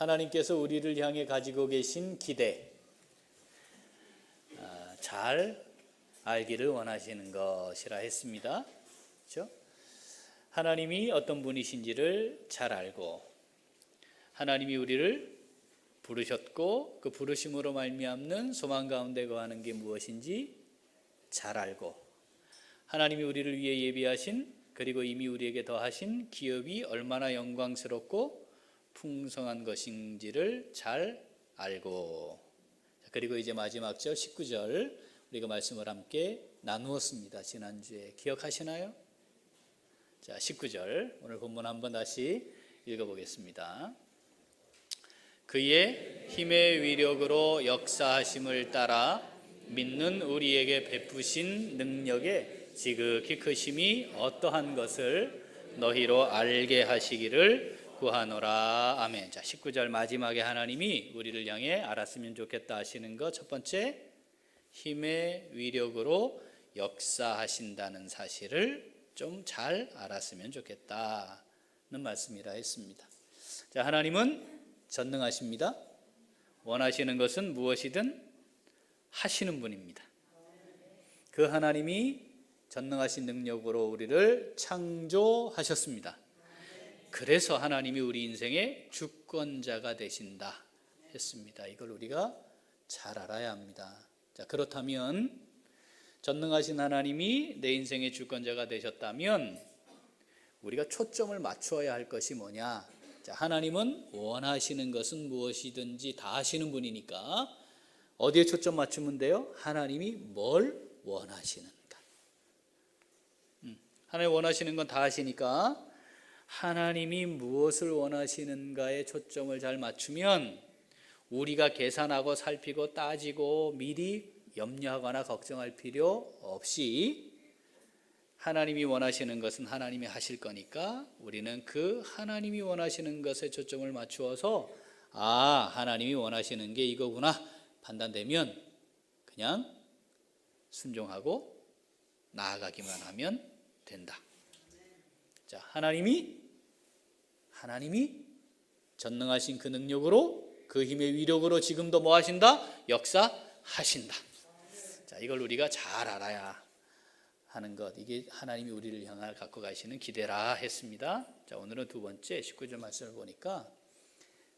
하나님께서 우리를 향해 가지고 계신 기대, 잘 알기를 원하시는 것이라 했습니다. 그렇죠? 하나님이 어떤 분이신지를 잘 알고, 하나님이 우리를 부르셨고 그 부르심으로 말미암는 소망 가운데 거하는 게 무엇인지 잘 알고, 하나님이 우리를 위해 예비하신 그리고 이미 우리에게 더하신 기업이 얼마나 영광스럽고 풍성한 것인지를 잘 알고, 그리고 이제 마지막 절 19절 우리가 말씀을 함께 나누었습니다. 지난주에 기억하시나요? 자, 19절 오늘 본문 한번 다시 읽어보겠습니다. 그의 힘의 위력으로 역사하심을 따라 믿는 우리에게 베푸신 능력의 지극히 크심이 어떠한 것을 너희로 알게 하시기를 구하노라. 아멘. 자, 19절 마지막에 하나님이 우리를 향해 알았으면 좋겠다 하시는 것, 첫 번째, 힘의 위력으로 역사하신다는 사실을 좀 잘 알았으면 좋겠다는 말씀이라 했습니다. 자, 하나님은 전능하십니다. 원하시는 것은 무엇이든 하시는 분입니다. 그 하나님이 전능하신 능력으로 우리를 창조하셨습니다. 그래서 하나님이 우리 인생의 주권자가 되신다 했습니다. 이걸 우리가 잘 알아야 합니다. 자, 그렇다면 전능하신 하나님이 내 인생의 주권자가 되셨다면 우리가 초점을 맞추어야 할 것이 뭐냐? 자, 하나님은 원하시는 것은 무엇이든지 다 하시는 분이니까 어디에 초점 맞추면 돼요? 하나님이 뭘 원하시는가? 하나님 원하시는 건 다 하시니까 하나님이 무엇을 원하시는가에 초점을 잘 맞추면 우리가 계산하고 살피고 따지고 미리 염려하거나 걱정할 필요 없이 하나님이 원하시는 것은 하나님이 하실 거니까 우리는 그 하나님이 원하시는 것에 초점을 맞추어서 하나님이 원하시는 게 이거구나 판단되면 그냥 순종하고 나아가기만 하면 된다. 자, 하나님이 전능하신 그 능력으로 그 힘의 위력으로 지금도 뭐 하신다? 역사하신다. 자, 이걸 우리가 잘 알아야 하는 것, 이게 하나님이 우리를 향해 갖고 가시는 기대라 했습니다. 자, 오늘은 두 번째 19절 말씀을 보니까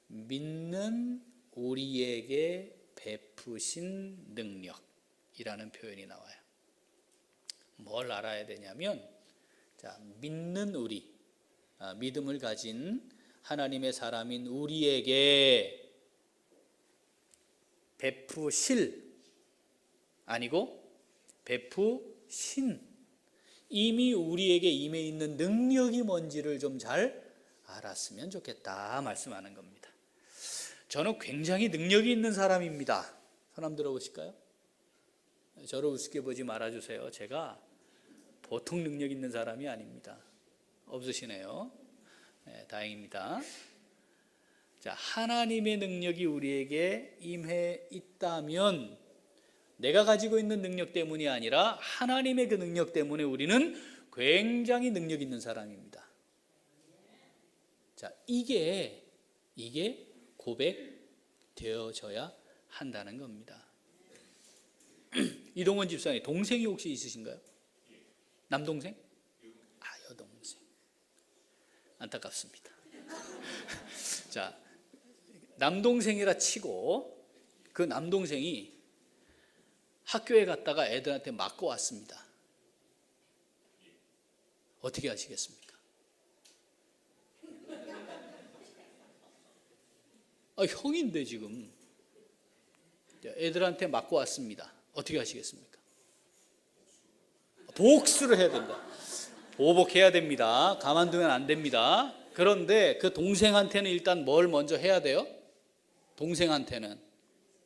믿는 우리에게 베푸신 능력이라는 표현이 나와요. 뭘 알아야 되냐면, 자, 믿는 우리, 믿음을 가진 하나님의 사람인 우리에게 베푸실 아니고 베푸신, 이미 우리에게 임해 있는 능력이 뭔지를 좀 잘 알았으면 좋겠다 말씀하는 겁니다. 저는 굉장히 능력이 있는 사람입니다. 손 한번 들어보실까요? 저를 우습게 보지 말아주세요. 제가 보통 능력 있는 사람이 아닙니다. 없으시네요. 네, 다행입니다. 자, 하나님의 능력이 우리에게 임해 있다면 내가 가지고 있는 능력 때문이 아니라 하나님의 그 능력 때문에 우리는 굉장히 능력 있는 사람입니다. 자, 이게 고백되어져야 한다는 겁니다. 이동원 집사님, 동생이 혹시 있으신가요? 남동생? 여동생. 안타깝습니다. 자, 남동생이라 치고 그 남동생이 학교에 갔다가 애들한테 맞고 왔습니다. 어떻게 하시겠습니까? 형인데 지금 애들한테 맞고 왔습니다. 어떻게 하시겠습니까? 복수를 해야 된다. 보복해야 됩니다. 가만두면 안 됩니다. 그런데 그 동생한테는 일단 뭘 먼저 해야 돼요? 동생한테는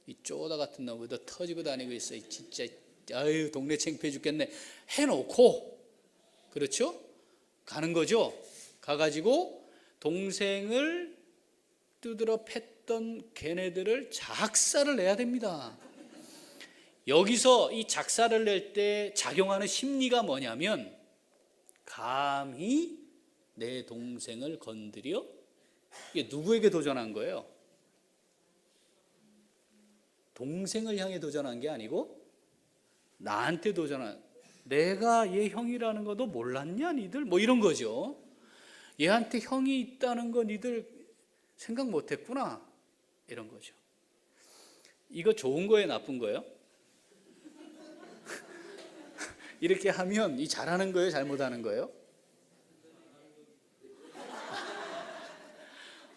이 쪼다 같은 놈도 터지고 다니고 있어. 진짜 동네 창피해 죽겠네. 해놓고, 그렇죠? 가는 거죠. 가가지고 동생을 두드러 팼던 걔네들을 작사를 내야 됩니다. 여기서 이 작사를 낼 때 작용하는 심리가 뭐냐면, 감히 내 동생을 건드려? 이게 누구에게 도전한 거예요? 동생을 향해 도전한 게 아니고 나한테 도전한, 내가 얘 형이라는 거 너 몰랐냐 니들? 뭐 이런 거죠. 얘한테 형이 있다는 거 니들 생각 못했구나, 이런 거죠. 이거 좋은 거예요, 나쁜 거예요? 이렇게 하면 이 잘하는 거예요, 잘못하는 거예요?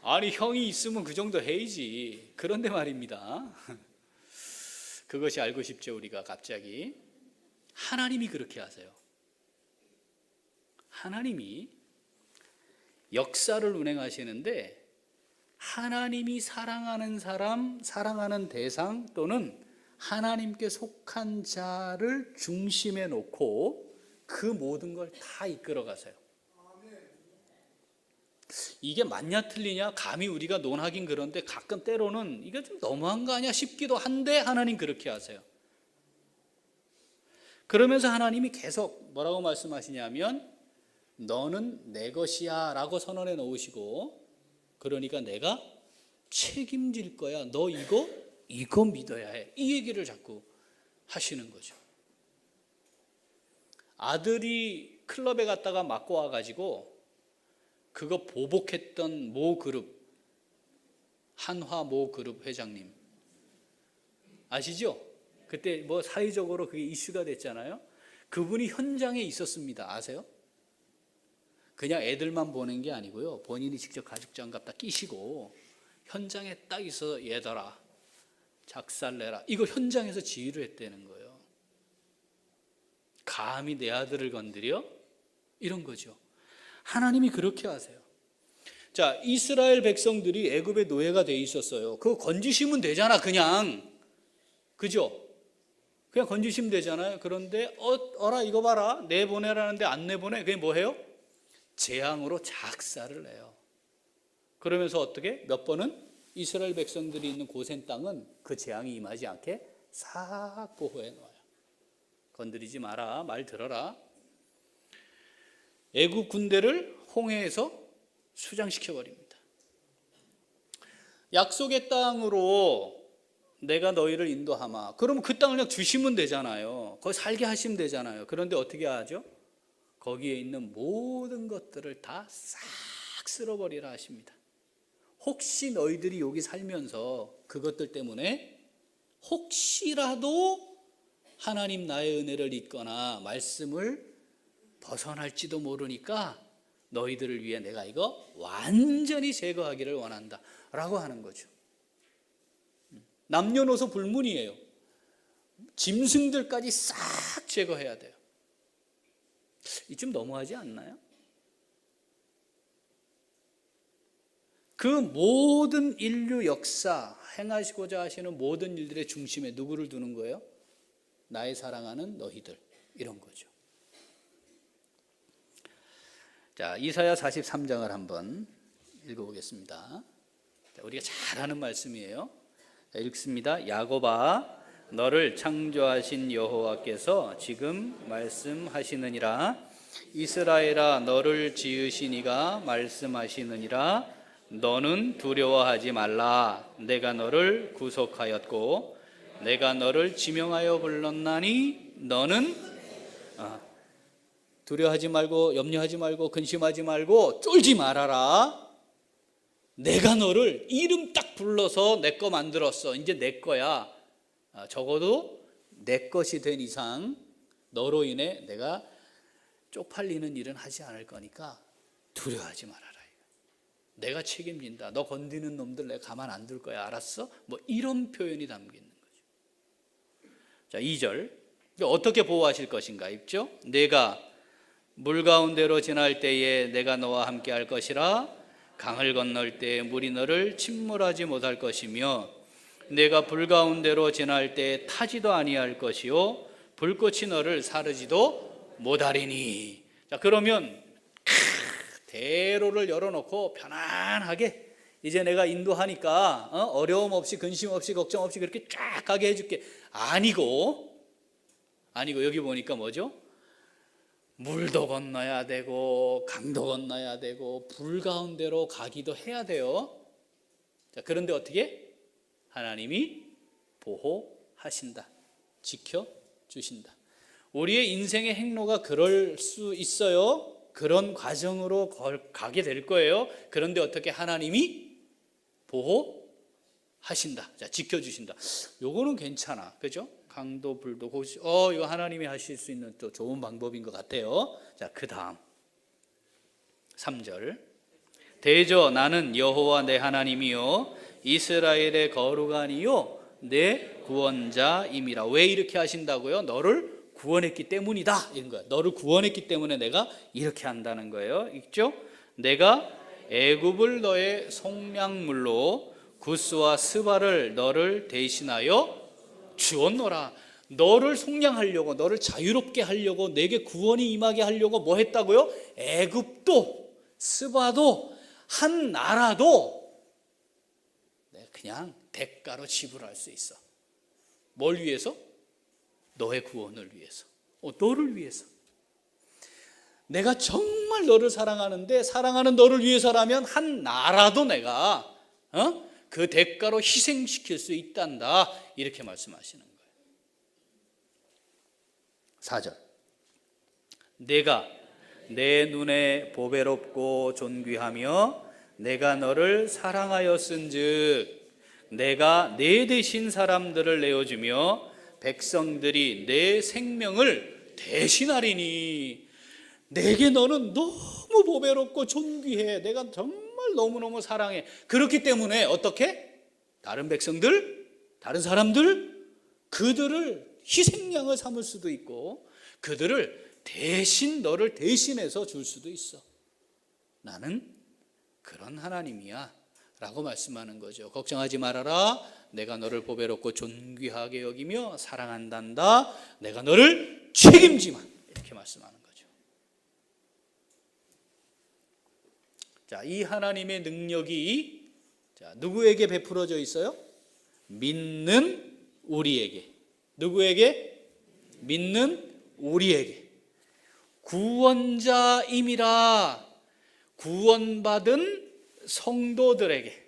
아니, 형이 있으면 그 정도 해야지. 그런데 말입니다, 그것이 알고 싶죠, 우리가. 갑자기 하나님이 그렇게 하세요. 하나님이 역사를 운행하시는데, 하나님이 사랑하는 사람, 사랑하는 대상 또는 하나님께 속한 자를 중심에 놓고 그 모든 걸 다 이끌어 가세요. 이게 맞냐 틀리냐 감히 우리가 논하긴 그런데, 가끔 때로는 이게 좀 너무한 거 아니야 싶기도 한데, 하나님 그렇게 하세요. 그러면서 하나님이 계속 뭐라고 말씀하시냐면, 너는 내 것이야 라고 선언해 놓으시고, 그러니까 내가 책임질 거야, 너 이거 믿어야 해, 이 얘기를 자꾸 하시는 거죠. 아들이 클럽에 갔다가 맞고 와가지고 그거 보복했던 모 그룹, 한화 모 그룹 회장님 아시죠? 그때 뭐 사회적으로 그게 이슈가 됐잖아요. 그분이 현장에 있었습니다. 아세요? 그냥 애들만 보낸 게 아니고요, 본인이 직접 가죽장갑 딱 끼시고 현장에 딱 있어서 얘들아 작살내라, 이거 현장에서 지휘를 했다는 거예요. 감히 내 아들을 건드려? 이런 거죠. 하나님이 그렇게 하세요. 자, 이스라엘 백성들이 애굽의 노예가 돼 있었어요. 그거 건지시면 되잖아, 그냥. 그죠? 그냥 건지시면 되잖아요. 그런데 어라 이거 봐라, 내보내라는데 안 내보내. 그게 뭐예요? 재앙으로 작사를 내요. 그러면서 어떻게? 몇 번은 이스라엘 백성들이 있는 고센 땅은 그 재앙이 임하지 않게 싹 보호해 놓아요. 건드리지 마라, 말 들어라. 애굽 군대를 홍해에서 수장시켜 버립니다. 약속의 땅으로 내가 너희를 인도하마. 그러면 그 땅을 그냥 주시면 되잖아요. 거기 살게 하시면 되잖아요. 그런데 어떻게 하죠? 거기에 있는 모든 것들을 다 싹 쓸어버리라 하십니다. 혹시 너희들이 여기 살면서 그것들 때문에 혹시라도 하나님 나의 은혜를 잊거나 말씀을 벗어날지도 모르니까 너희들을 위해 내가 이거 완전히 제거하기를 원한다 라고 하는 거죠. 남녀노소 불문이에요. 짐승들까지 싹 제거해야 돼요. 이 좀 너무하지 않나요? 그 모든 인류 역사 행하시고자 하시는 모든 일들의 중심에 누구를 두는 거예요? 나의 사랑하는 너희들, 이런 거죠. 자, 이사야 43장을 한번 읽어보겠습니다. 자, 우리가 잘 아는 말씀이에요. 자, 읽습니다. 야곱아, 너를 창조하신 여호와께서 지금 말씀하시느니라. 이스라엘아, 너를 지으신 이가 말씀하시느니라. 너는 두려워하지 말라. 내가 너를 구속하였고 내가 너를 지명하여 불렀나니 너는 두려워하지 말고 염려하지 말고 근심하지 말고 쫄지 말아라. 내가 너를 이름 딱 불러서 내 거 만들었어. 이제 내 거야. 적어도 내 것이 된 이상 너로 인해 내가 쪽팔리는 일은 하지 않을 거니까 두려워하지 말아라. 내가 책임진다. 너 건드리는 놈들 내가 가만 안 둘 거야. 알았어? 뭐 이런 표현이 담겨 있는 거죠. 자, 2절. 어떻게 보호하실 것인가 있죠? 내가 물 가운데로 지날 때에 내가 너와 함께 할 것이라. 강을 건널 때 물이 너를 침몰하지 못할 것이며 내가 불 가운데로 지날 때 타지도 아니할 것이요 불꽃이 너를 사르지도 못하리니. 자, 그러면 대로를 열어놓고 편안하게 이제 내가 인도하니까 어려움 없이 근심 없이 걱정 없이 그렇게 쫙 가게 해줄게. 아니고 여기 보니까 뭐죠? 물도 건너야 되고 강도 건너야 되고 불 가운데로 가기도 해야 돼요. 자, 그런데 어떻게? 하나님이 보호하신다. 지켜주신다. 우리의 인생의 행로가 그럴 수 있어요. 그런 과정으로 가게 될 거예요. 그런데 어떻게 하나님이 보호하신다. 자, 지켜주신다. 요거는 괜찮아. 그죠? 강도, 불도, 고시. 이거 하나님이 하실 수 있는 또 좋은 방법인 것 같아요. 자, 그 다음 3절. 대저 나는 여호와 내 하나님이요 이스라엘의 거룩하니요 내 구원자임이라. 왜 이렇게 하신다고요? 너를 구원했기 때문이다 이런 거야. 너를 구원했기 때문에 내가 이렇게 한다는 거예요. 있죠? 내가 애굽을 너의 속량물로 구스와 스바를 너를 대신하여 주었노라. 너를 속량하려고, 너를 자유롭게 하려고, 내게 구원이 임하게 하려고 뭐 했다고요? 애굽도 스바도 한 나라도 그냥 대가로 지불할 수 있어. 뭘 위해서? 너의 구원을 위해서. 너를 위해서. 내가 정말 너를 사랑하는데 사랑하는 너를 위해서라면 한 나라도 내가 그 대가로 희생시킬 수 있단다. 이렇게 말씀하시는 거예요. 4절. 내가 내 눈에 보배롭고 존귀하며 내가 너를 사랑하였은즉 내가 내 대신 사람들을 내어주며 백성들이 내 생명을 대신하리니. 내게 너는 너무 보배롭고 존귀해. 내가 정말 너무너무 사랑해. 그렇기 때문에 어떻게? 다른 백성들, 다른 사람들, 그들을 희생양을 삼을 수도 있고 그들을 대신 너를 대신해서 줄 수도 있어. 나는 그런 하나님이야 라고 말씀하는 거죠. 걱정하지 말아라. 내가 너를 보배롭고 존귀하게 여기며 사랑한단다. 내가 너를 책임지마. 이렇게 말씀하는 거죠. 자, 이 하나님의 능력이 누구에게 베풀어져 있어요? 믿는 우리에게. 누구에게? 믿는 우리에게. 구원자임이라. 구원받은 성도들에게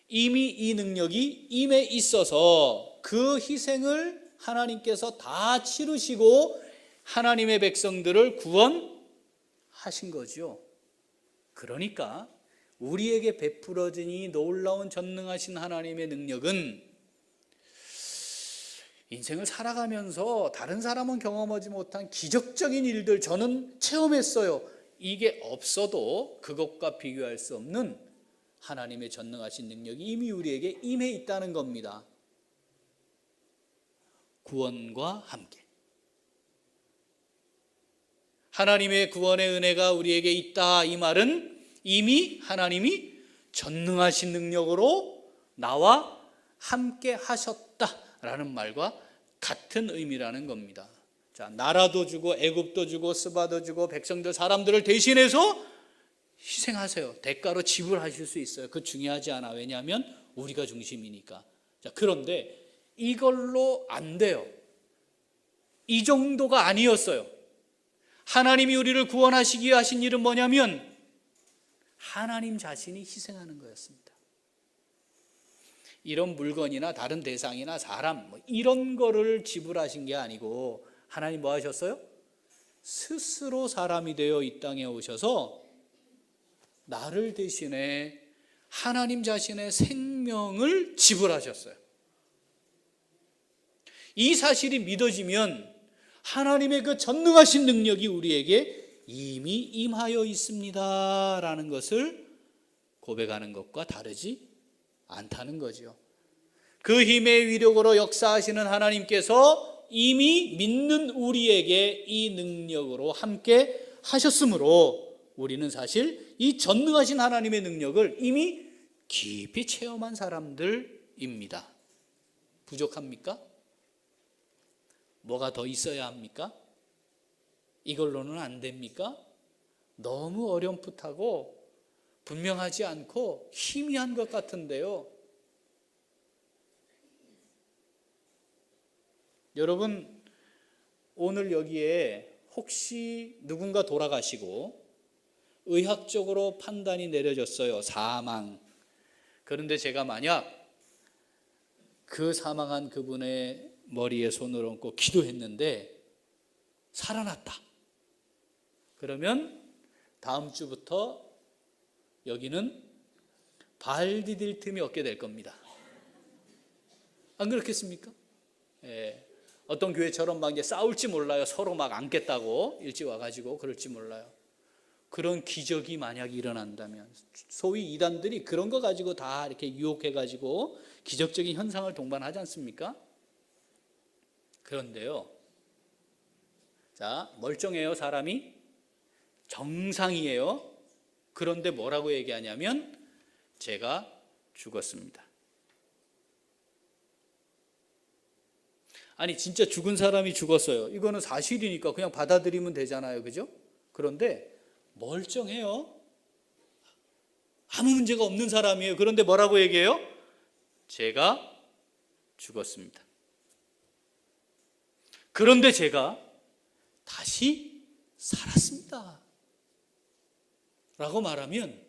이미 이 능력이 임해 있어서 그 희생을 하나님께서 다 치르시고 하나님의 백성들을 구원하신 거죠. 그러니까 우리에게 베풀어진 이 놀라운 전능하신 하나님의 능력은 인생을 살아가면서 다른 사람은 경험하지 못한 기적적인 일들 저는 체험했어요. 이게 없어도 그것과 비교할 수 없는 하나님의 전능하신 능력이 이미 우리에게 임해 있다는 겁니다. 구원과 함께. 하나님의 구원의 은혜가 우리에게 있다. 이 말은 이미 하나님이 전능하신 능력으로 나와 함께 하셨다라는 말과 같은 의미라는 겁니다. 자, 나라도 주고 애굽도 주고 스바도 주고 백성들 사람들을 대신해서 희생하세요. 대가로 지불하실 수 있어요. 그 중요하지 않아. 왜냐하면 우리가 중심이니까. 자, 그런데 이걸로 안 돼요. 이 정도가 아니었어요. 하나님이 우리를 구원하시기 위해 하신 일은 뭐냐면 하나님 자신이 희생하는 거였습니다. 이런 물건이나 다른 대상이나 사람 이런 거를 지불하신 게 아니고 하나님 뭐 하셨어요? 스스로 사람이 되어 이 땅에 오셔서 나를 대신해 하나님 자신의 생명을 지불하셨어요. 이 사실이 믿어지면 하나님의 그 전능하신 능력이 우리에게 이미 임하여 있습니다 라는 것을 고백하는 것과 다르지 않다는 거죠. 그 힘의 위력으로 역사하시는 하나님께서 이미 믿는 우리에게 이 능력으로 함께 하셨으므로 우리는 사실 이 전능하신 하나님의 능력을 이미 깊이 체험한 사람들입니다. 부족합니까? 뭐가 더 있어야 합니까? 이걸로는 안 됩니까? 너무 어렴풋하고 분명하지 않고 희미한 것 같은데요. 여러분, 오늘 여기에 혹시 누군가 돌아가시고 의학적으로 판단이 내려졌어요. 사망. 그런데 제가 만약 그 사망한 그분의 머리에 손을 얹고 기도했는데 살아났다. 그러면 다음 주부터 여기는 발 디딜 틈이 없게 될 겁니다. 안 그렇겠습니까? 예. 어떤 교회처럼 막 이제 싸울지 몰라요. 서로 막 앉겠다고 일찍 와가지고 그럴지 몰라요. 그런 기적이 만약 일어난다면, 소위 이단들이 그런 거 가지고 다 이렇게 유혹해가지고 기적적인 현상을 동반하지 않습니까? 그런데요, 자, 멀쩡해요, 사람이. 정상이에요. 그런데 뭐라고 얘기하냐면 제가 죽었습니다. 아니 진짜 죽은 사람이 죽었어요. 이거는 사실이니까 그냥 받아들이면 되잖아요. 그죠? 그런데 멀쩡해요. 아무 문제가 없는 사람이에요. 그런데 뭐라고 얘기해요? 제가 죽었습니다. 그런데 제가 다시 살았습니다. 라고 말하면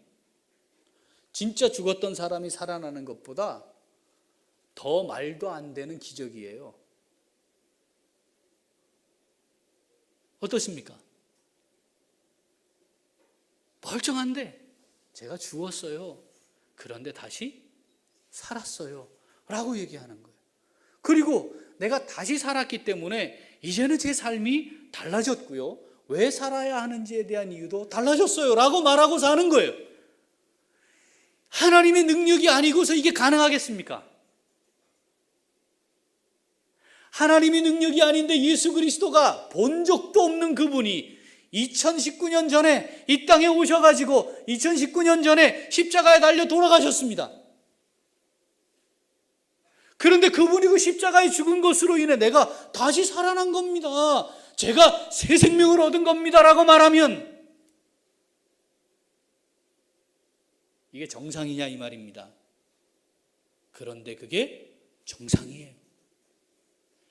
진짜 죽었던 사람이 살아나는 것보다 더 말도 안 되는 기적이에요. 어떻습니까? 멀쩡한데 제가 죽었어요. 그런데 다시 살았어요. 라고 얘기하는 거예요. 그리고 내가 다시 살았기 때문에 이제는 제 삶이 달라졌고요. 왜 살아야 하는지에 대한 이유도 달라졌어요. 라고 말하고 사는 거예요. 하나님의 능력이 아니고서 이게 가능하겠습니까? 하나님의 능력이 아닌데 예수 그리스도가 본 적도 없는 그분이 2019년 전에 이 땅에 오셔가지고 2019년 전에 십자가에 달려 돌아가셨습니다. 그런데 그분이 그 십자가에 죽은 것으로 인해 내가 다시 살아난 겁니다. 제가 새 생명을 얻은 겁니다. 라고 말하면 이게 정상이냐 이 말입니다. 그런데 그게 정상이에요.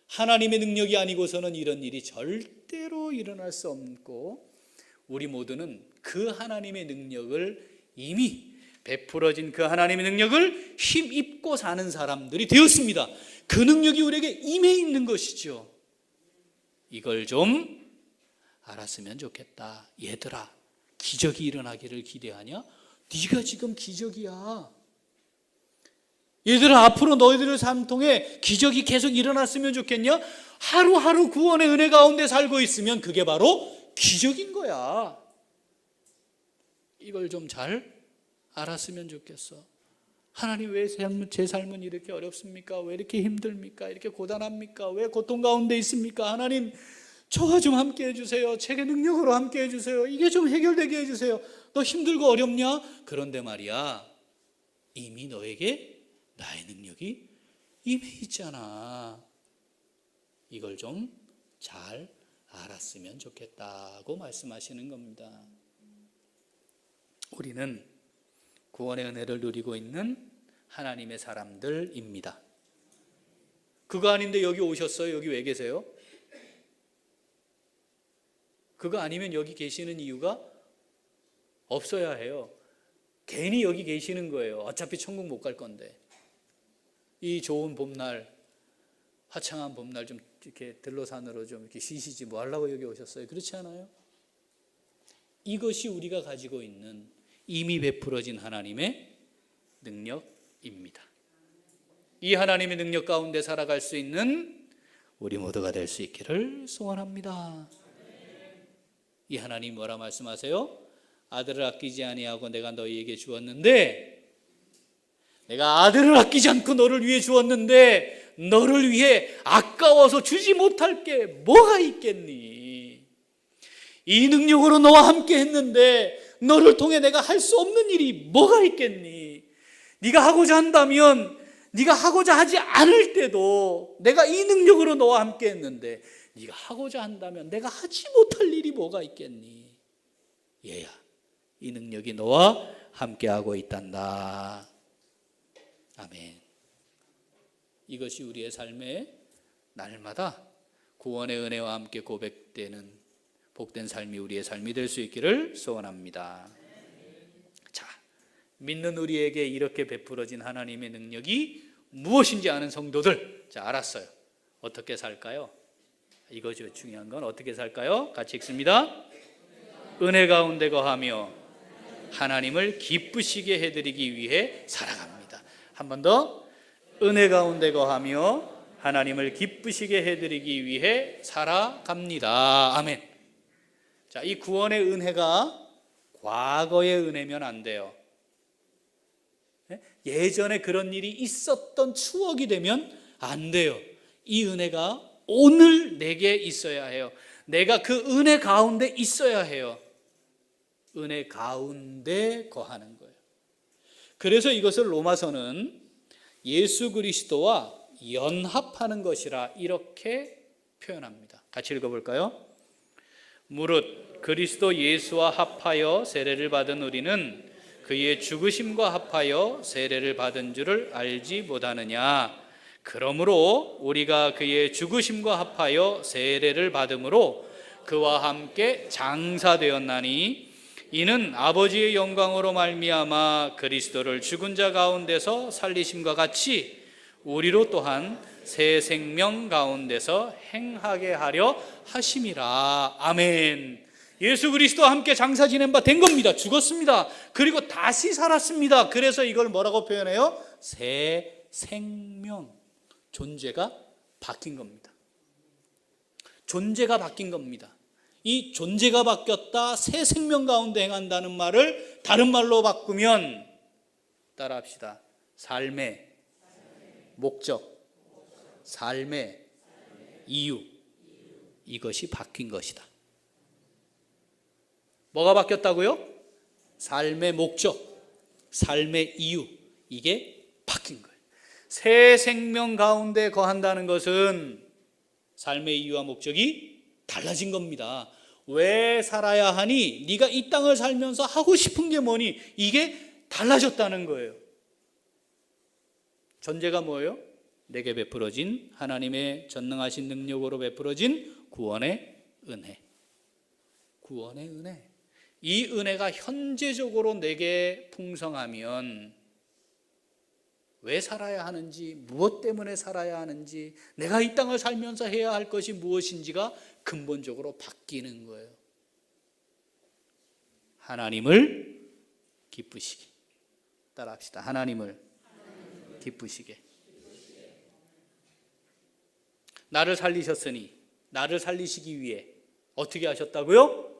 하나님의 능력이 아니고서는 이런 일이 절대로 일어날 수 없고, 우리 모두는 그 하나님의 능력을 이미 베풀어진 그 하나님의 능력을 힘입고 사는 사람들이 되었습니다. 그 능력이 우리에게 임해 있는 것이죠. 이걸 좀 알았으면 좋겠다. 얘들아, 기적이 일어나기를 기대하냐? 네가 지금 기적이야. 얘들아, 앞으로 너희들의 삶 통해 기적이 계속 일어났으면 좋겠냐? 하루하루 구원의 은혜 가운데 살고 있으면 그게 바로 기적인 거야. 이걸 좀 잘 알았으면 좋겠어. 하나님, 왜 제 삶은 이렇게 어렵습니까? 왜 이렇게 힘듭니까? 이렇게 고단합니까? 왜 고통 가운데 있습니까? 하나님, 저와 좀 함께 해주세요. 제게 능력으로 함께 해주세요. 이게 좀 해결되게 해주세요. 너 힘들고 어렵냐? 그런데 말이야, 이미 너에게 나의 능력이 임해 있잖아. 이걸 좀 잘 알았으면 좋겠다고 말씀하시는 겁니다. 우리는 구원의 은혜를 누리고 있는 하나님의 사람들입니다. 그거 아닌데 여기 오셨어요? 여기 왜 계세요? 그거 아니면 여기 계시는 이유가 없어야 해요. 괜히 여기 계시는 거예요. 어차피 천국 못 갈 건데. 이 좋은 봄날, 화창한 봄날 좀 이렇게 들러산으로 좀 이렇게 쉬시지 뭐 하려고 여기 오셨어요? 그렇지 않아요? 이것이 우리가 가지고 있는 이미 베풀어진 하나님의 능력입니다. 이 하나님의 능력 가운데 살아갈 수 있는 우리 모두가 될 수 있기를 소원합니다. 이 하나님 뭐라 말씀하세요? 아들을 아끼지 아니하고 내가 너희에게 주었는데, 내가 아들을 아끼지 않고 너를 위해 주었는데 너를 위해 아까워서 주지 못할 게 뭐가 있겠니? 이 능력으로 너와 함께 했는데 너를 통해 내가 할 수 없는 일이 뭐가 있겠니? 네가 하고자 한다면, 네가 하고자 하지 않을 때도 내가 이 능력으로 너와 함께 했는데 네가 하고자 한다면 내가 하지 못할 일이 뭐가 있겠니? 얘야, 이 능력이 너와 함께하고 있단다. 아멘. 이것이 우리의 삶에 날마다 구원의 은혜와 함께 고백되는 복된 삶이 우리의 삶이 될 수 있기를 소원합니다. 자, 믿는 우리에게 이렇게 베풀어진 하나님의 능력이 무엇인지 아는 성도들. 자, 알았어요. 어떻게 살까요? 이거죠. 중요한 건 어떻게 살까요? 같이 읽습니다. 은혜 가운데 거하며 하나님을 기쁘시게 해드리기 위해 살아갑니다. 한 번 더. 은혜 가운데 거하며 하나님을 기쁘시게 해드리기 위해 살아갑니다. 아멘. 자, 이 구원의 은혜가 과거의 은혜면 안 돼요. 예전에 그런 일이 있었던 추억이 되면 안 돼요. 이 은혜가 오늘 내게 있어야 해요. 내가 그 은혜 가운데 있어야 해요. 은혜 가운데 거하는 거예요. 그래서 이것을 로마서는 예수 그리스도와 연합하는 것이라 이렇게 표현합니다. 같이 읽어볼까요? 무릇 그리스도 예수와 합하여 세례를 받은 우리는 그의 죽으심과 합하여 세례를 받은 줄을 알지 못하느냐. 그러므로 우리가 그의 죽으심과 합하여 세례를 받음으로 그와 함께 장사되었나니 이는 아버지의 영광으로 말미암아 그리스도를 죽은 자 가운데서 살리심과 같이 우리로 또한 새 생명 가운데서 행하게 하려 하심이라. 아멘. 예수 그리스도와 함께 장사 지낸 바 된 겁니다. 죽었습니다. 그리고 다시 살았습니다. 그래서 이걸 뭐라고 표현해요? 새 생명. 존재가 바뀐 겁니다. 존재가 바뀐 겁니다. 이 존재가 바뀌었다, 새 생명 가운데 행한다는 말을 다른 말로 바꾸면 따라합시다. 삶의 목적, 삶의 이유, 이것이 바뀐 것이다. 뭐가 바뀌었다고요? 삶의 목적, 삶의 이유, 이게 바뀐 거예요. 새 생명 가운데 거한다는 것은 삶의 이유와 목적이 달라진 겁니다. 왜 살아야 하니? 네가 이 땅을 살면서 하고 싶은 게 뭐니? 이게 달라졌다는 거예요. 전제가 뭐예요? 내게 베풀어진 하나님의 전능하신 능력으로 베풀어진 구원의 은혜. 구원의 은혜. 이 은혜가 현재적으로 내게 풍성하면 왜 살아야 하는지, 무엇 때문에 살아야 하는지, 내가 이 땅을 살면서 해야 할 것이 무엇인지가 근본적으로 바뀌는 거예요. 하나님을 기쁘시게. 따라합시다. 하나님을 기쁘시게. 나를 살리셨으니 나를 살리시기 위해 어떻게 하셨다고요?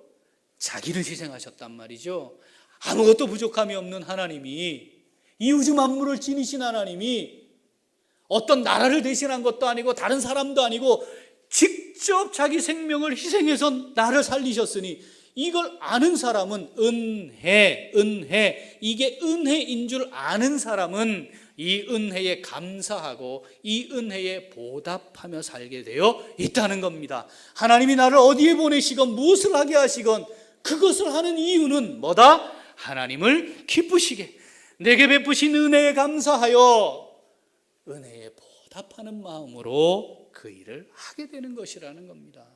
자기를 희생하셨단 말이죠. 아무것도 부족함이 없는 하나님이, 이 우주 만물을 지니신 하나님이 어떤 나라를 대신한 것도 아니고 다른 사람도 아니고 직접 자기 생명을 희생해서 나를 살리셨으니, 이걸 아는 사람은 은혜, 이게 은혜인 줄 아는 사람은 이 은혜에 감사하고 이 은혜에 보답하며 살게 되어 있다는 겁니다. 하나님이 나를 어디에 보내시건 무엇을 하게 하시건 그것을 하는 이유는 뭐다? 하나님을 기쁘시게, 내게 베푸신 은혜에 감사하여 은혜에 보답하는 마음으로 그 일을 하게 되는 것이라는 겁니다.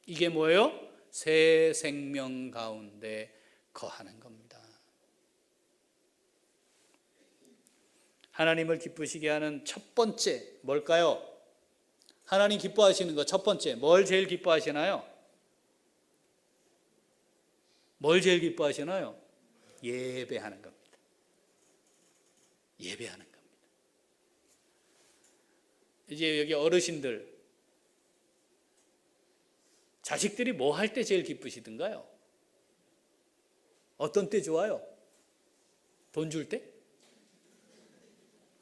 이게 뭐예요? 새 생명 가운데 거하는 겁니다. 하나님을 기쁘시게 하는 첫 번째 뭘까요? 하나님 기뻐하시는 거 첫 번째, 뭘 제일 기뻐하시나요? 뭘 제일 기뻐하시나요? 예배하는 겁니다. 예배하는 겁니다. 이제 여기 어르신들, 자식들이 뭐 할 때 제일 기쁘시던가요? 어떤 때 좋아요? 돈 줄 때?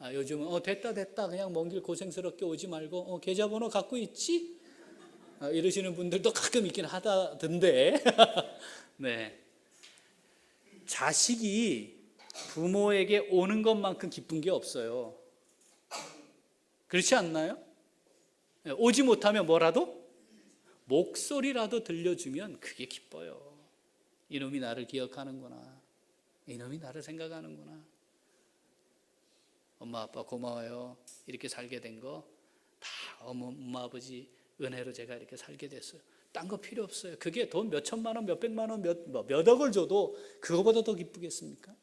요즘은 됐다 그냥 먼 길 고생스럽게 오지 말고 계좌번호 갖고 있지? 이러시는 분들도 가끔 있긴 하다던데. 네. 자식이 부모에게 오는 것만큼 기쁜 게 없어요. 그렇지 않나요? 오지 못하면 뭐라도? 목소리라도 들려주면 그게 기뻐요. 이놈이 나를 기억하는구나. 이놈이 나를 생각하는구나. 엄마 아빠 고마워요. 이렇게 살게 된 거 다 엄마 아버지 은혜로 제가 이렇게 살게 됐어요. 딴 거 필요 없어요. 그게 돈 몇 천만 원, 몇 백만 원, 몇 억을 줘도 그거보다 더 기쁘겠습니까?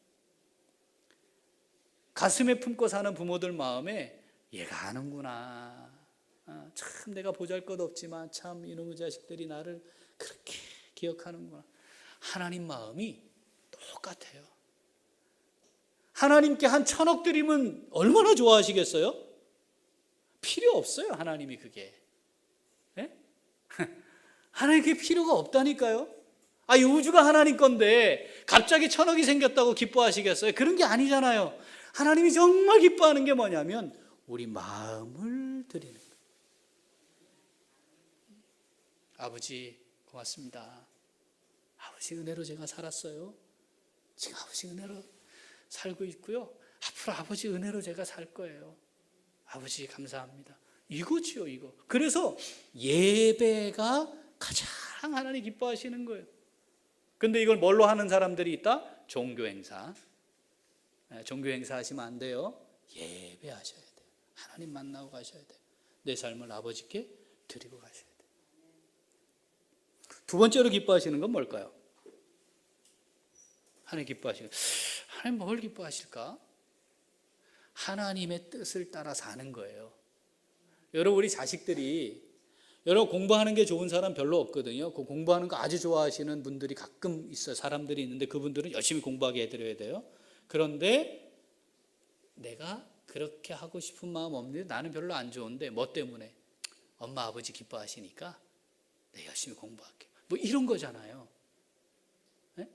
가슴에 품고 사는 부모들 마음에 얘가 아는구나. 참 내가 보잘것없지만 참 이놈의 자식들이 나를 그렇게 기억하는구나. 하나님 마음이 똑같아요. 하나님께 한 1,000억 드리면 얼마나 좋아하시겠어요? 필요 없어요. 하나님이 그게. 네? 하나님께 필요가 없다니까요. 이 우주가 하나님 건데 갑자기 1,000억이 생겼다고 기뻐하시겠어요? 그런 게 아니잖아요. 하나님이 정말 기뻐하는 게 뭐냐면 우리 마음을 드리는 거예요. 아버지 고맙습니다. 아버지 은혜로 제가 살았어요. 지금 아버지 은혜로 살고 있고요. 앞으로 아버지 은혜로 제가 살 거예요. 아버지 감사합니다. 이거지요, 이거. 그래서 예배가 가장 하나님 기뻐하시는 거예요. 근데 이걸 뭘로 하는 사람들이 있다? 종교 행사. 종교 행사 하시면 안 돼요. 예배하셔야 돼요. 하나님 만나고 가셔야 돼요. 내 삶을 아버지께 드리고 가셔야 돼요. 두 번째로 기뻐하시는 건 뭘까요? 하나님 기뻐하시는, 하나님 뭘 기뻐하실까? 하나님의 뜻을 따라 사는 거예요. 여러분, 우리 자식들이, 여러분 공부하는 게 좋은 사람 별로 없거든요. 그 공부하는 거 아주 좋아하시는 분들이 가끔 있어요. 사람들이 있는데 그분들은 열심히 공부하게 해드려야 돼요. 그런데 내가 그렇게 하고 싶은 마음 없는데 나는 별로 안 좋은데 뭐 때문에? 엄마 아버지 기뻐하시니까 내가 열심히 공부할게. 뭐 이런 거잖아요. 네?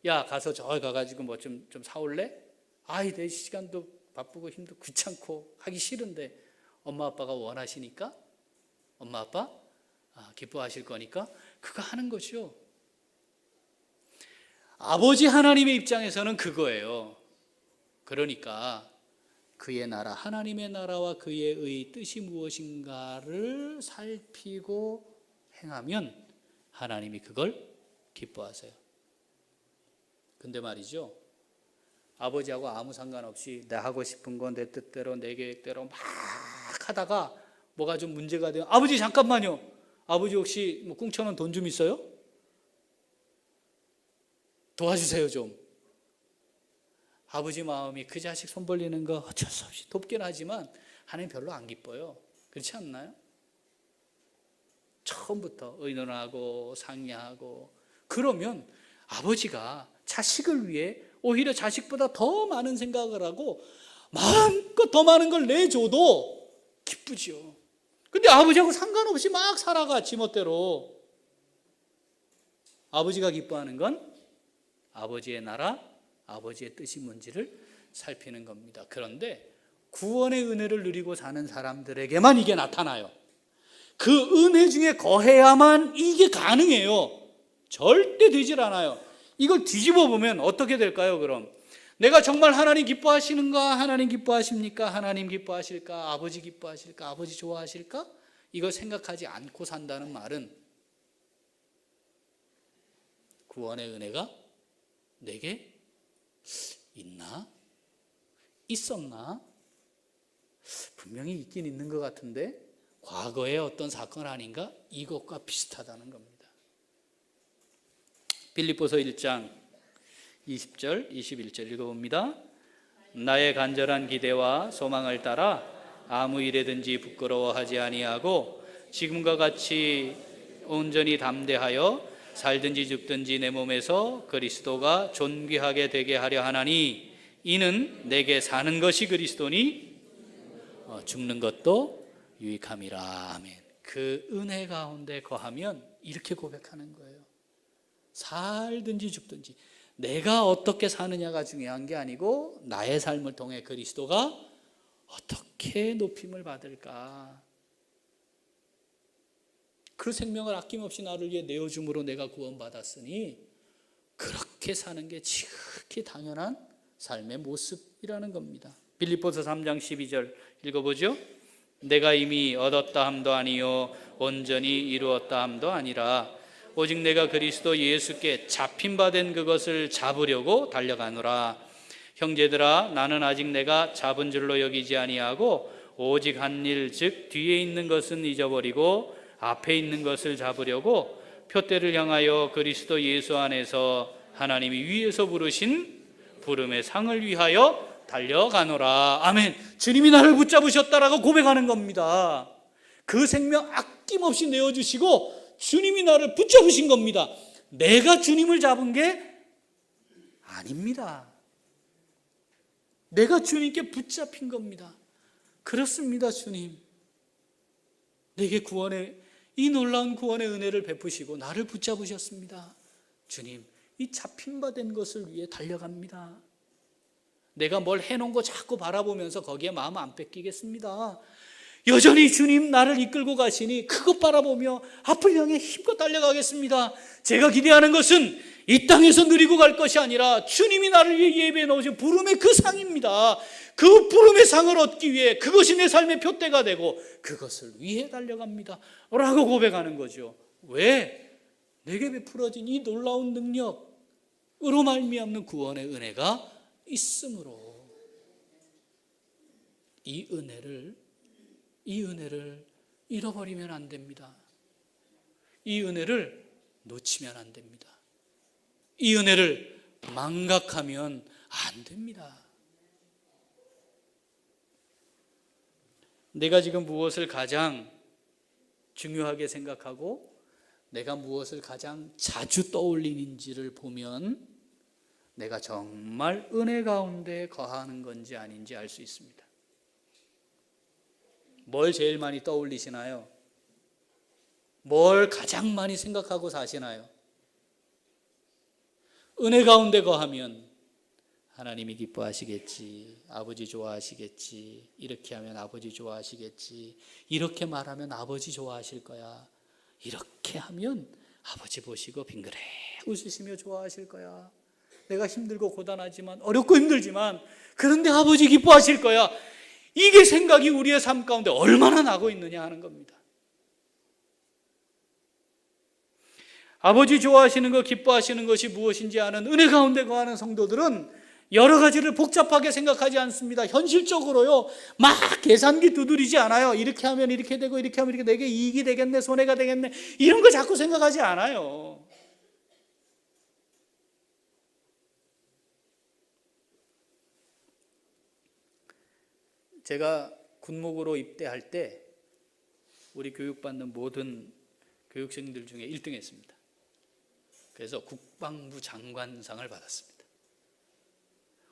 야 가서 저 가가지고 뭐 좀 사올래? 내 시간도 바쁘고 힘도 귀찮고 하기 싫은데 엄마 아빠가 원하시니까 엄마 아빠 기뻐하실 거니까 그거 하는 거죠. 아버지 하나님의 입장에서는 그거예요. 그러니까 그의 나라, 하나님의 나라와 그의 의 뜻이 무엇인가를 살피고 행하면 하나님이 그걸 기뻐하세요. 근데 말이죠, 아버지하고 아무 상관없이 내 하고 싶은 건 내 뜻대로 내 계획대로 막 하다가 뭐가 좀 문제가 돼요. 아버지 잠깐만요. 아버지 혹시 뭐 꿍쳐놓은 돈 좀 있어요? 도와주세요 좀. 아버지 마음이 그 자식 손 벌리는 거 어쩔 수 없이 돕긴 하지만 하나님 별로 안 기뻐요. 그렇지 않나요? 처음부터 의논하고 상의하고 그러면 아버지가 자식을 위해 오히려 자식보다 더 많은 생각을 하고 마음껏 더 많은 걸 내줘도 기쁘죠. 근데 아버지하고 상관없이 막 살아가 지멋대로. 아버지가 기뻐하는 건 아버지의 나라, 아버지의 뜻이 뭔지를 살피는 겁니다. 그런데 구원의 은혜를 누리고 사는 사람들에게만 이게 나타나요. 그 은혜 중에 거해야만 이게 가능해요. 절대 되질 않아요. 이걸 뒤집어 보면 어떻게 될까요? 그럼 내가 정말 하나님 기뻐하시는가? 하나님 기뻐하십니까? 하나님 기뻐하실까? 아버지 기뻐하실까? 아버지 좋아하실까? 이걸 생각하지 않고 산다는 말은 구원의 은혜가 내게 있나? 있었나? 분명히 있긴 있는 것 같은데 과거의 어떤 사건 아닌가? 이것과 비슷하다는 겁니다. 빌립보서 1장 20절 21절 읽어봅니다. 나의 간절한 기대와 소망을 따라 아무 일에든지 부끄러워하지 아니하고 지금과 같이 온전히 담대하여 살든지 죽든지 내 몸에서 그리스도가 존귀하게 되게 하려 하나니 이는 내게 사는 것이 그리스도니 죽는 것도 유익함이라. 아멘. 그 은혜 가운데 거하면 이렇게 고백하는 거예요. 살든지 죽든지 내가 어떻게 사느냐가 중요한 게 아니고 나의 삶을 통해 그리스도가 어떻게 높임을 받을까. 그 생명을 아낌없이 나를 위해 내어줌으로 내가 구원받았으니 그렇게 사는 게 지극히 당연한 삶의 모습이라는 겁니다. 빌립보서 3장 12절 읽어보죠. 내가 이미 얻었다 함도 아니요 온전히 이루었다 함도 아니라 오직 내가 그리스도 예수께 잡힌 바 된 그것을 잡으려고 달려가노라. 형제들아 나는 아직 내가 잡은 줄로 여기지 아니하고 오직 한 일 즉 뒤에 있는 것은 잊어버리고 앞에 있는 것을 잡으려고 표대를 향하여 그리스도 예수 안에서 하나님이 위에서 부르신 부름의 상을 위하여 달려가노라. 아멘. 주님이 나를 붙잡으셨다라고 고백하는 겁니다. 그 생명 아낌없이 내어주시고 주님이 나를 붙잡으신 겁니다. 내가 주님을 잡은 게 아닙니다. 내가 주님께 붙잡힌 겁니다. 그렇습니다. 주님, 내게 이 놀라운 구원의 은혜를 베푸시고 나를 붙잡으셨습니다. 주님, 이 잡힌 바 된 것을 위해 달려갑니다. 내가 뭘 해놓은 거 자꾸 바라보면서 거기에 마음 안 뺏기겠습니다. 여전히 주님 나를 이끌고 가시니 그것 바라보며 앞을 향해 힘껏 달려가겠습니다. 제가 기대하는 것은 이 땅에서 누리고 갈 것이 아니라 주님이 나를 위해 예배해 놓으신 부름의 그 상입니다. 그 부름의 상을 얻기 위해 그것이 내 삶의 표대가 되고 그것을 위해 달려갑니다 라고 고백하는 거죠. 왜? 내게 베풀어진 이 놀라운 능력으로 말미암는 구원의 은혜가 있으므로 이 은혜를 잃어버리면 안 됩니다. 이 은혜를 놓치면 안 됩니다. 이 은혜를 망각하면 안 됩니다. 내가 지금 무엇을 가장 중요하게 생각하고 내가 무엇을 가장 자주 떠올리는지를 보면 내가 정말 은혜 가운데 거하는 건지 아닌지 알 수 있습니다. 뭘 제일 많이 떠올리시나요? 뭘 가장 많이 생각하고 사시나요? 은혜 가운데 거하면 하나님이 기뻐하시겠지, 아버지 좋아하시겠지, 이렇게 하면 아버지 좋아하시겠지, 이렇게 말하면 아버지 좋아하실 거야, 이렇게 하면 아버지 보시고 빙그레 웃으시며 좋아하실 거야, 내가 힘들고 고단하지만 어렵고 힘들지만 그런데 아버지 기뻐하실 거야, 이게 생각이 우리의 삶 가운데 얼마나 나고 있느냐 하는 겁니다. 아버지 좋아하시는 것, 기뻐하시는 것이 무엇인지 아는 은혜 가운데 거하는 성도들은 여러 가지를 복잡하게 생각하지 않습니다. 현실적으로요, 막 계산기 두드리지 않아요. 이렇게 하면 이렇게 되고 이렇게 하면 이렇게 내게 이익이 되겠네, 손해가 되겠네, 이런 거 자꾸 생각하지 않아요. 제가 군목으로 입대할 때 우리 교육받는 모든 교육생들 중에 1등 했습니다. 그래서 국방부 장관상을 받았습니다.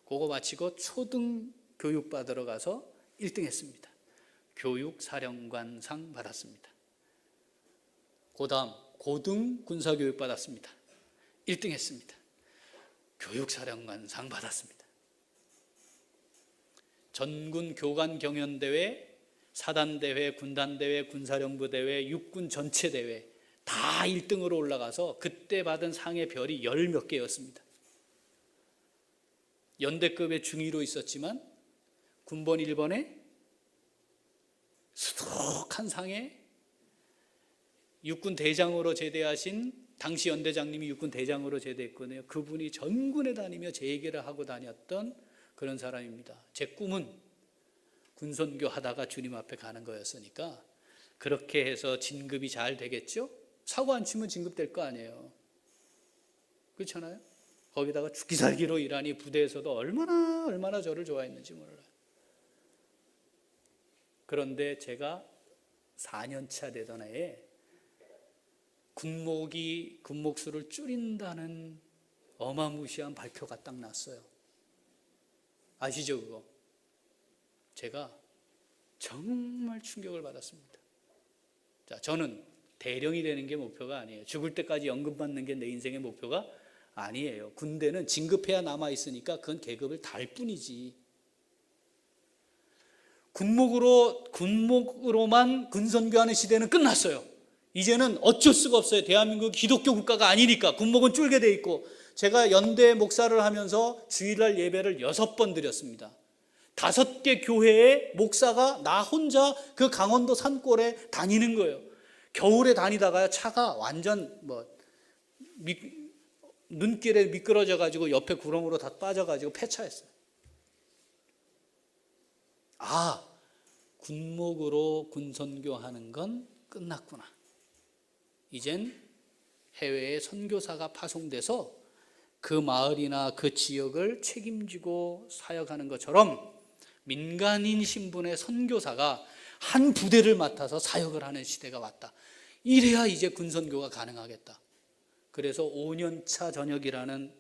그거 마치고 초등 교육 받으러 가서 1등 했습니다. 교육사령관상 받았습니다. 그 다음 고등 군사교육 받았습니다. 1등 했습니다. 교육사령관상 받았습니다. 전군 교관 경연대회, 사단대회, 군단대회, 군사령부대회, 육군 전체 대회 다 1등으로 올라가서 그때 받은 상의 별이 10몇 개였습니다. 연대급의 중위로 있었지만 군번 1번에 수두룩한 상에 육군 대장으로 제대하신 당시 연대장님이 육군 대장으로 제대했거든요. 그분이 전군에 다니며 제 얘기를 하고 다녔던 그런 사람입니다. 제 꿈은 군선교 하다가 주님 앞에 가는 거였으니까 그렇게 해서 진급이 잘 되겠죠? 사고 안 치면 진급될 거 아니에요. 그렇잖아요? 거기다가 죽기 살기로 일하니 부대에서도 얼마나 저를 좋아했는지 몰라요. 그런데 제가 4년차 되던 해에 군목수를 줄인다는 어마무시한 발표가 딱 났어요. 아시죠 그거? 제가 정말 충격을 받았습니다. 자, 저는 대령이 되는 게 목표가 아니에요. 죽을 때까지 연금 받는 게 내 인생의 목표가 아니에요. 군대는 진급해야 남아있으니까 그건 계급을 달 뿐이지. 군목으로만 군선교하는 시대는 끝났어요. 이제는 어쩔 수가 없어요. 대한민국 기독교 국가가 아니니까 군목은 줄게 돼 있고, 제가 연대 목사를 하면서 주일날 예배를 6번 드렸습니다. 5개 교회의 목사가 나 혼자 그 강원도 산골에 다니는 거예요. 겨울에 다니다가 차가 완전 눈길에 미끄러져 가지고 옆에 구렁으로 다 빠져 가지고 폐차했어요. 아, 군목으로 군선교하는 건 끝났구나. 이젠 해외에 선교사가 파송돼서 그 마을이나 그 지역을 책임지고 사역하는 것처럼 민간인 신분의 선교사가 한 부대를 맡아서 사역을 하는 시대가 왔다. 이래야 이제 군선교가 가능하겠다. 그래서 5년차 전역이라는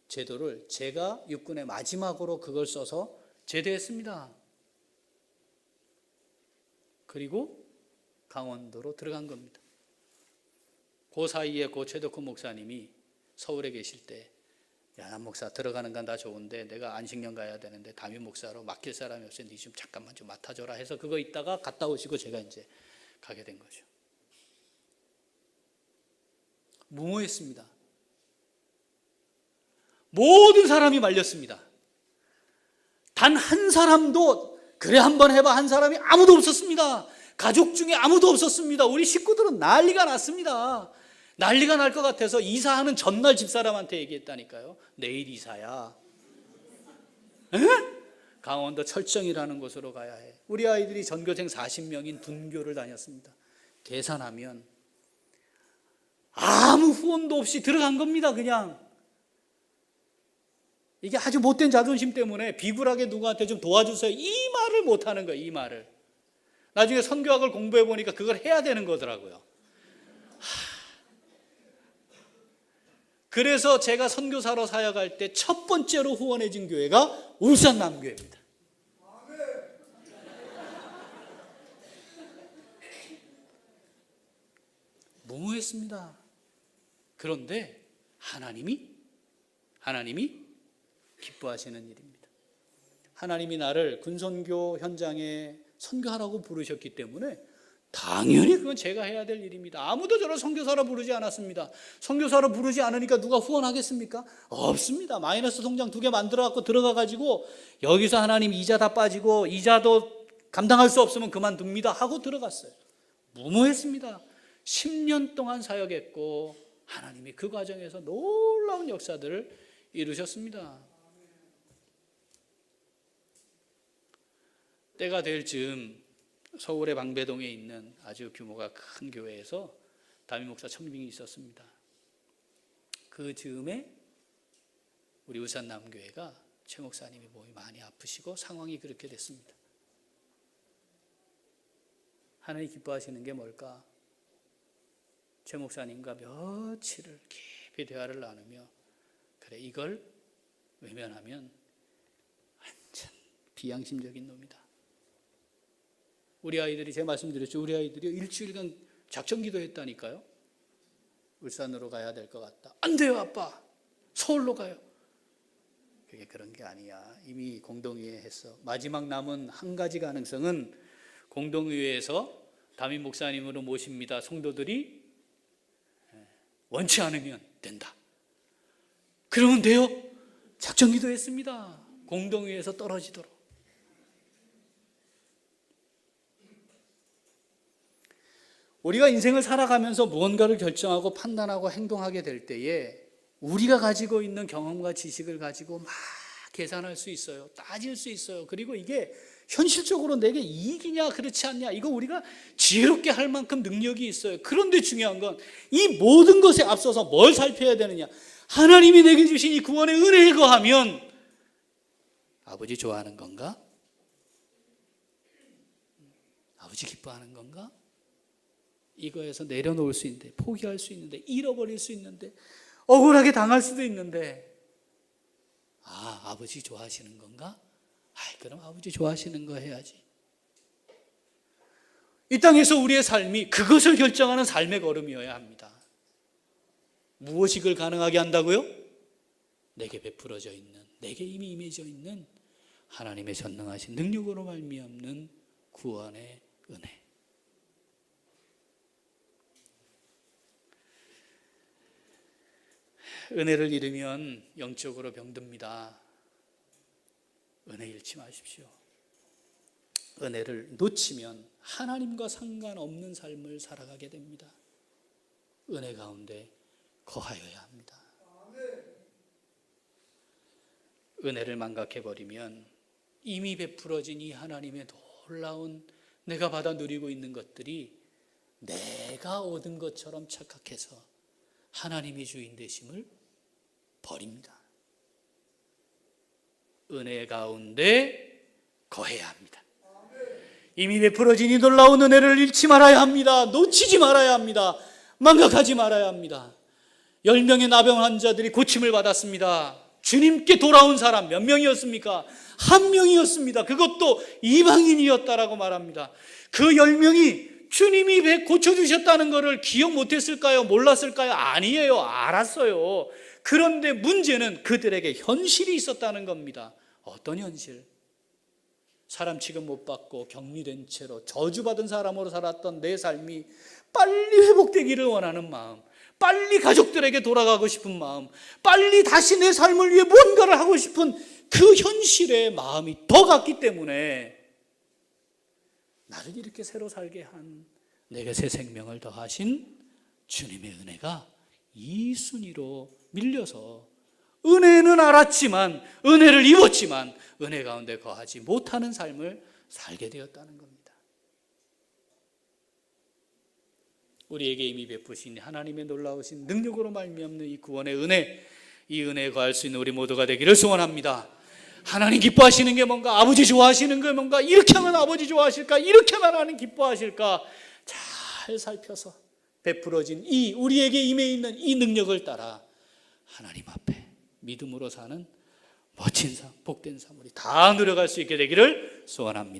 제도를 제가 육군의 마지막으로 그걸 써서 제대했습니다. 그리고 강원도로 들어간 겁니다. 그 사이에 고 최덕훈 목사님이 서울에 계실 때, 야, 난 목사 들어가는 건 다 좋은데 내가 안식년 가야 되는데 담임 목사로 맡길 사람이 없어. 니 좀 잠깐만 좀 맡아줘라 해서 그거 있다가 갔다 오시고 제가 이제 가게 된 거죠. 무모했습니다. 모든 사람이 말렸습니다. 단 한 사람도 그래 한번 해봐 한 사람이 아무도 없었습니다. 가족 중에 아무도 없었습니다. 우리 식구들은 난리가 났습니다. 난리가 날 것 같아서 이사하는 전날 집사람한테 얘기했다니까요. 내일 이사야. 에? 강원도 철정이라는 곳으로 가야 해. 우리 아이들이 전교생 40명인 분교를 다녔습니다. 계산하면 아무 후원도 없이 들어간 겁니다. 그냥 이게 아주 못된 자존심 때문에 비굴하게 누구한테 좀 도와주세요 이 말을 못하는 거예요. 이 말을. 나중에 선교학을 공부해 보니까 그걸 해야 되는 거더라고요. 그래서 제가 선교사로 사역할 때 첫 번째로 후원해 준 교회가 울산 남교회입니다. 무모했습니다. 그런데 하나님이 기뻐하시는 일입니다. 하나님이 나를 군선교 현장에 선교하라고 부르셨기 때문에 당연히 그건 제가 해야 될 일입니다. 아무도 저를 선교사로 부르지 않았습니다. 선교사로 부르지 않으니까 누가 후원하겠습니까? 없습니다. 마이너스 통장 2개 만들어 갖고 들어가 가지고 여기서 하나님 이자 다 빠지고 이자도 감당할 수 없으면 그만둡니다 하고 들어갔어요. 무모했습니다. 10년 동안 사역했고 하나님이 그 과정에서 놀라운 역사들을 이루셨습니다. 때가 될 즈음 서울의 방배동에 있는 아주 규모가 큰 교회에서 담임 목사 청빙이 있었습니다. 그 즈음에 우리 울산 남교회가 최 목사님이 몸이 많이 아프시고 상황이 그렇게 됐습니다. 하나님 기뻐하시는 게 뭘까? 최 목사님과 며칠을 깊이 대화를 나누며 그래 이걸 외면하면 완전 비양심적인 놈이다. 우리 아이들이 제가 말씀드렸죠. 우리 아이들이 일주일간 작전 기도했다니까요. 울산으로 가야 될 것 같다. 안 돼요 아빠. 서울로 가요. 그게 그런 게 아니야. 이미 공동의회 했어. 마지막 남은 한 가지 가능성은 공동의회에서 담임 목사님으로 모십니다. 성도들이 원치 않으면 된다. 그러면 돼요. 작전 기도했습니다. 공동의회에서 떨어지도록. 우리가 인생을 살아가면서 무언가를 결정하고 판단하고 행동하게 될 때에 우리가 가지고 있는 경험과 지식을 가지고 막 계산할 수 있어요. 따질 수 있어요. 그리고 이게 현실적으로 내게 이익이냐 그렇지 않냐 이거 우리가 지혜롭게 할 만큼 능력이 있어요. 그런데 중요한 건 이 모든 것에 앞서서 뭘 살펴야 되느냐. 하나님이 내게 주신 이 구원의 은혜에 거하면 아버지 좋아하는 건가? 아버지 기뻐하는 건가? 이거에서 내려놓을 수 있는데 포기할 수 있는데 잃어버릴 수 있는데 억울하게 당할 수도 있는데 아버지 좋아하시는 건가? 그럼 아버지 좋아하시는 거 해야지. 이 땅에서 우리의 삶이 그것을 결정하는 삶의 걸음이어야 합니다. 무엇이 그걸 가능하게 한다고요? 내게 베풀어져 있는, 내게 이미 임해져 있는 하나님의 전능하신 능력으로 말미암는 구원의 은혜. 은혜를 잃으면 영적으로 병듭니다. 은혜 잃지 마십시오. 은혜를 놓치면 하나님과 상관없는 삶을 살아가게 됩니다. 은혜 가운데 거하여야 합니다. 은혜를 망각해버리면 이미 베풀어진 이 하나님의 놀라운 내가 받아 누리고 있는 것들이 내가 얻은 것처럼 착각해서 하나님이 주인 되심을 버립니다. 은혜 가운데 거해야 합니다. 이미 베풀어진 이 놀라운 은혜를 잃지 말아야 합니다. 놓치지 말아야 합니다. 망각하지 말아야 합니다. 10명의 나병 환자들이 고침을 받았습니다. 주님께 돌아온 사람 몇 명이었습니까? 한 명이었습니다. 그것도 이방인이었다라고 말합니다. 그 10명이 주님이 고쳐주셨다는 것을 기억 못했을까요? 몰랐을까요? 아니에요. 알았어요. 그런데 문제는 그들에게 현실이 있었다는 겁니다. 어떤 현실? 사람 취급 못 받고 격리된 채로 저주받은 사람으로 살았던 내 삶이 빨리 회복되기를 원하는 마음, 빨리 가족들에게 돌아가고 싶은 마음, 빨리 다시 내 삶을 위해 뭔가를 하고 싶은 그 현실의 마음이 더 갔기 때문에 나를 이렇게 새로 살게 한, 내게 새 생명을 더하신 주님의 은혜가 이 순위로 밀려서 은혜는 알았지만, 은혜를 입었지만 은혜 가운데 거하지 못하는 삶을 살게 되었다는 겁니다. 우리에게 이미 베푸신 하나님의 놀라우신 능력으로 말미암는 이 구원의 은혜, 이 은혜에 거할 수 있는 우리 모두가 되기를 소원합니다. 하나님 기뻐하시는 게 뭔가, 아버지 좋아하시는 게 뭔가, 이렇게 하면 아버지 좋아하실까, 이렇게 하면 하나님 기뻐하실까, 잘 살펴서 베풀어진 이 우리에게 임해 있는 이 능력을 따라 하나님 앞에 믿음으로 사는 멋진 삶, 복된 삶 우리 다 누려갈 수 있게 되기를 소원합니다.